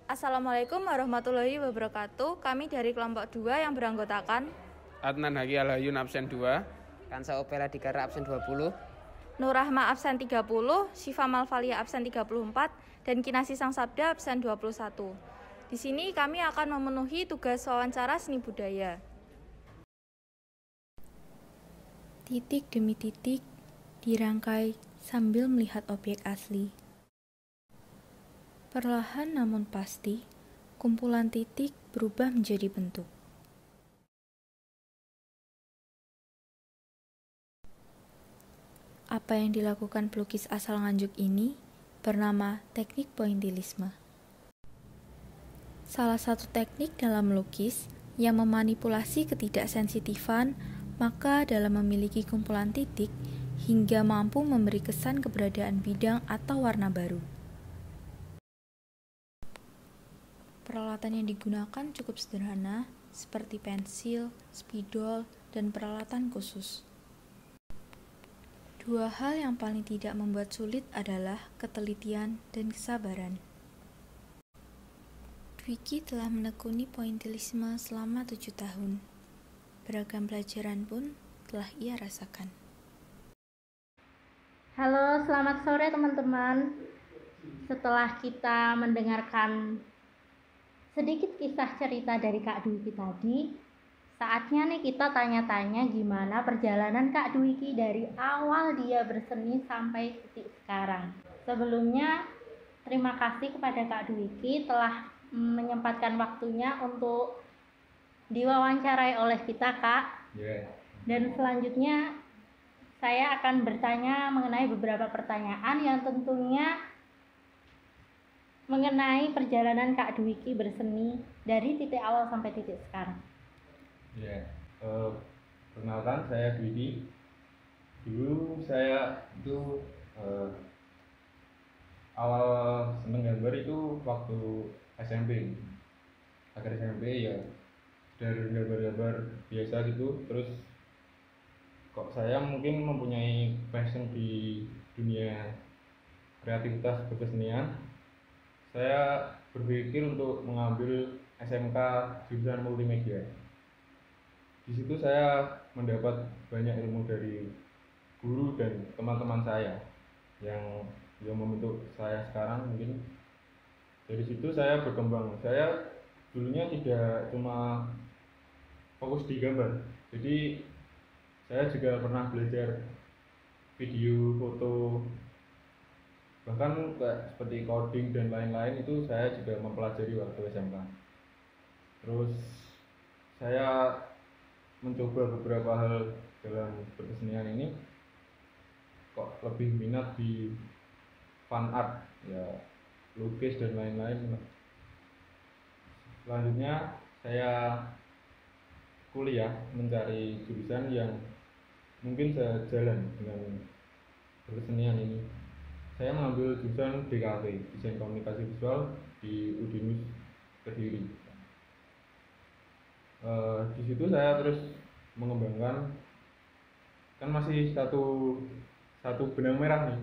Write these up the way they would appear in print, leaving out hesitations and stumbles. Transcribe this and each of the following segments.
Assalamualaikum warahmatullahi wabarakatuh. Kami dari kelompok 2 yang beranggotakan Adnan Haki Al-Hayun absen 2, Kansa Opela Dikara absen 20, Nur Rahma absen 30, Syifa Malvalia absen 34, dan Kinasi Sang Sabda absen 21. Di sini kami akan memenuhi tugas wawancara seni budaya. Titik demi titik dirangkai sambil melihat objek asli. Perlahan namun pasti, kumpulan titik berubah menjadi bentuk. Apa yang dilakukan pelukis asal Nganjuk ini bernama teknik pointillisme. Salah satu teknik dalam melukis yang memanipulasi ketidaksensitifan maka dalam memiliki kumpulan titik hingga mampu memberi kesan keberadaan bidang atau warna baru. Peralatan yang digunakan cukup sederhana, seperti pensil, spidol, dan peralatan khusus. Dua hal yang paling tidak membuat sulit adalah ketelitian dan kesabaran. Dwiki telah menekuni pointillisme selama 7 tahun. Beragam pelajaran pun telah ia rasakan. Halo, selamat sore teman-teman. Setelah kita mendengarkan sedikit kisah cerita dari Kak Dwiki tadi, saatnya nih kita tanya-tanya gimana perjalanan Kak Dwiki dari awal dia berseni sampai titik sekarang. Sebelumnya, terima kasih kepada Kak Dwiki telah menyempatkan waktunya untuk diwawancarai oleh kita, Kak. Dan selanjutnya saya akan bertanya mengenai beberapa pertanyaan yang tentunya mengenai perjalanan Kak Dwiki berseni dari titik awal sampai titik sekarang. Perkenalkan, saya Dwiki. Dulu saya itu awal seneng gambar itu waktu SMP. Akhir SMP ya dari gambar-gambar biasa gitu. Terus kok saya mungkin mempunyai passion di dunia kreativitas berkesenian. Saya berpikir untuk mengambil SMK jurusan multimedia. Di situ saya mendapat banyak ilmu dari guru dan teman-teman saya yang membentuk saya sekarang. Mungkin dari situ saya berkembang. Saya dulunya tidak cuma fokus di gambar, jadi saya juga pernah belajar video, foto, bahkan seperti coding dan lain-lain itu saya juga mempelajari waktu SMK. Terus saya mencoba beberapa hal dalam berkesenian ini, kok lebih minat di fan art, ya lukis dan lain-lain. Selanjutnya saya kuliah mencari jurusan yang mungkin sejalan dengan berkesenian ini. Saya mengambil jurusan DKV, Desain Komunikasi Visual di Udinus Kediri. Di situ saya terus mengembangkan, kan masih satu benang merah nih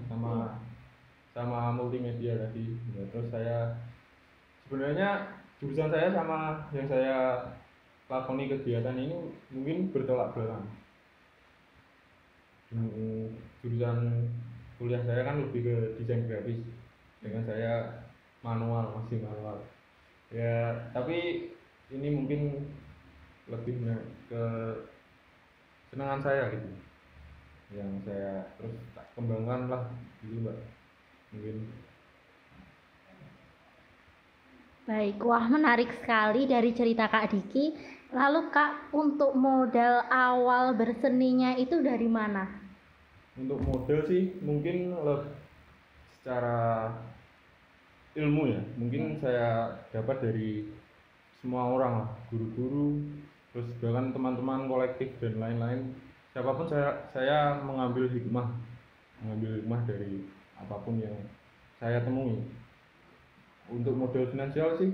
sama multimedia tadi. Ya, terus saya sebenarnya jurusan saya sama yang saya lakoni kegiatan ini mungkin bertolak belakang. Jurusan kuliah saya kan lebih ke desain grafis, dengan saya masih manual. Ya, tapi ini mungkin lebih ke senangan saya gitu, yang saya terus kembangkan lah gitu, Mbak. Mungkin. Baik, wah menarik sekali dari cerita Kak Diki. Lalu Kak, untuk modal awal berseninya itu dari mana? Untuk modal sih mungkin secara ilmu ya, mungkin saya dapat dari semua orang lah, guru-guru, terus bahkan teman-teman kolektif dan lain-lain. Siapapun saya mengambil hikmah dari apapun yang saya temui. Untuk modal finansial sih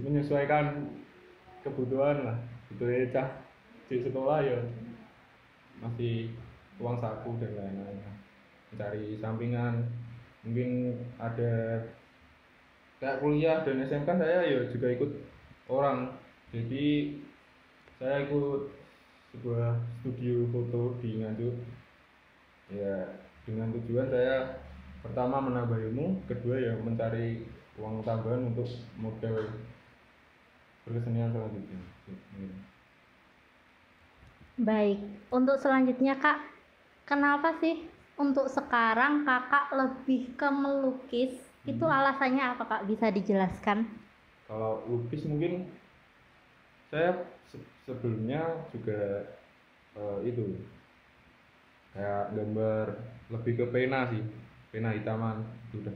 menyesuaikan kebutuhan lah, butuh di sekolah ya masih uang saku dan lain-lain, mencari sampingan. Mungkin ada kayak kuliah dan SMK saya ya juga ikut orang. Jadi saya ikut sebuah studio foto di Nganjuk ya, dengan tujuan saya pertama menambah ilmu, kedua ya mencari uang tambahan untuk modal berkesenian selanjutnya. Baik, untuk selanjutnya Kak, kenapa sih untuk sekarang Kakak lebih ke melukis? Itu alasannya apa Kak? Bisa dijelaskan? Kalau lukis mungkin saya sebelumnya juga itu kayak gambar lebih ke pena sih, pena hitaman sudah.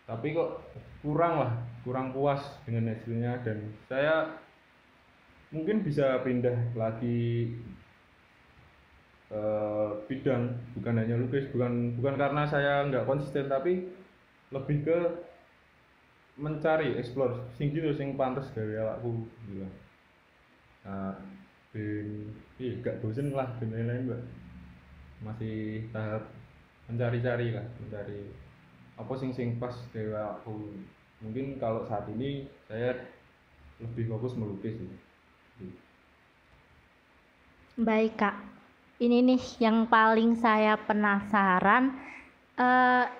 Tapi kok kurang puas dengan hasilnya, dan saya mungkin bisa pindah lagi bidang, bukan hanya lukis, bukan karena saya nggak konsisten, tapi lebih ke mencari explore sing gitu sing pantes gawe awakku gitu. Nah, gak bosen lah dan lain-lain, Mbak. Masih tahap mencari apa sing pas gawe awakku. Mungkin kalau saat ini saya lebih fokus melukis sih. Baik Kak, ini nih yang paling saya penasaran,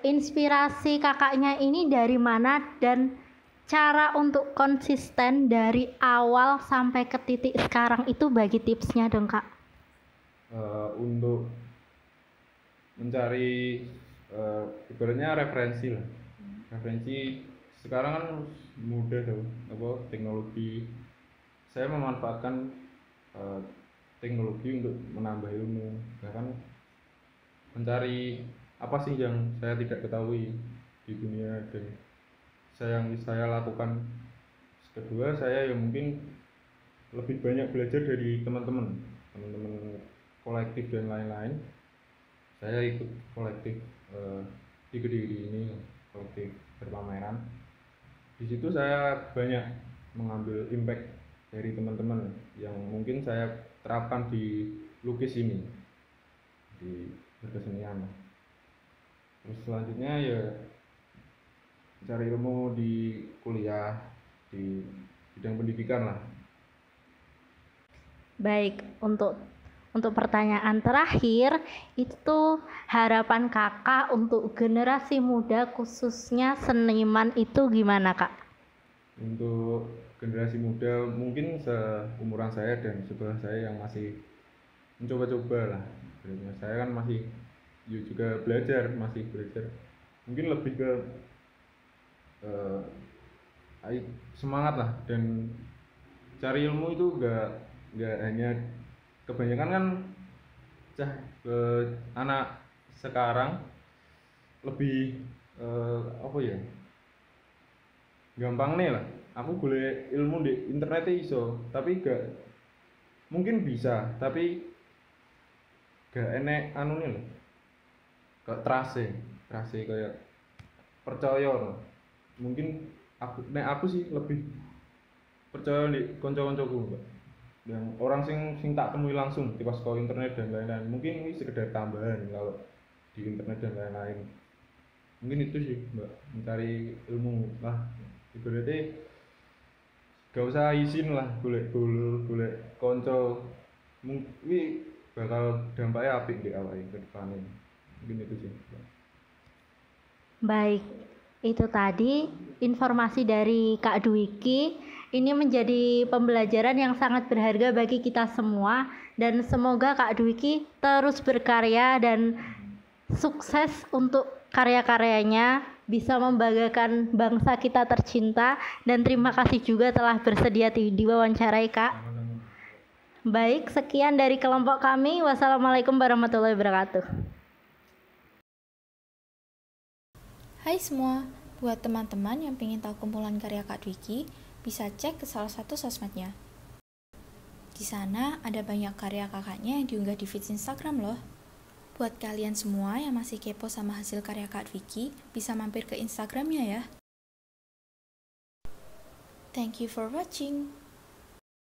inspirasi kakaknya ini dari mana, dan cara untuk konsisten dari awal sampai ke titik sekarang itu bagi tipsnya dong Kak. Untuk mencari ibaratnya referensi lah. Referensi sekarang kan mudah tuh, apa teknologi. Saya memanfaatkan teknologi untuk menambah ilmu, bahkan mencari apa sih yang saya tidak ketahui di dunia dan yang saya lakukan. Kedua, saya ya mungkin lebih banyak belajar dari teman-teman kolektif dan lain-lain. Saya ikut kolektif di Kediri ini, kolektif berpameran. Di situ saya banyak mengambil impact dari teman-teman yang mungkin saya terapkan di lukis ini, di berkesenian. Terus selanjutnya ya cari ilmu di kuliah di bidang pendidikan lah. Baik, untuk pertanyaan terakhir, itu harapan Kakak untuk generasi muda khususnya seniman itu gimana Kak? Untuk generasi muda mungkin seumuran saya dan sebelah saya yang masih mencoba-coba lah. Saya kan masih juga masih belajar. Mungkin lebih ke semangat lah, dan cari ilmu itu gak hanya, kebanyakan kan anak sekarang lebih apa ya, gampang nih lah, aku boleh ilmu di internet iso, tapi mungkin bisa, tapi gak enek anu nih loh, gak trase kayak percaya loh. Mungkin aku sih lebih percaya di konco-koncoku, Mbak. Dan orang sing tak temui langsung di pas call internet dan lain-lain. Mungkin ini sekedar tambahan kalau di internet dan lain-lain. Mungkin itu sih, Mbak, mencari ilmu lah. Ibaratnya gak usah izin lah, golek konco. Mungkin bakal dampaknya apik di awal ke depannya. Mungkin itu sih, Mbak. Baik, itu tadi informasi dari Kak Dwiki. Ini menjadi pembelajaran yang sangat berharga bagi kita semua, dan semoga Kak Dwiki terus berkarya dan sukses untuk karya-karyanya, bisa membanggakan bangsa kita tercinta, dan terima kasih juga telah bersedia diwawancarai Kak. Baik, sekian dari kelompok kami. Wassalamualaikum warahmatullahi wabarakatuh. Hai semua, buat teman-teman yang pengen tahu kumpulan karya Kak Dwiki, bisa cek ke salah satu sosmednya. Di sana ada banyak karya kakaknya yang diunggah di feed Instagram loh. Buat kalian semua yang masih kepo sama hasil karya Kak Dwiki, bisa mampir ke Instagramnya ya. Thank you for watching.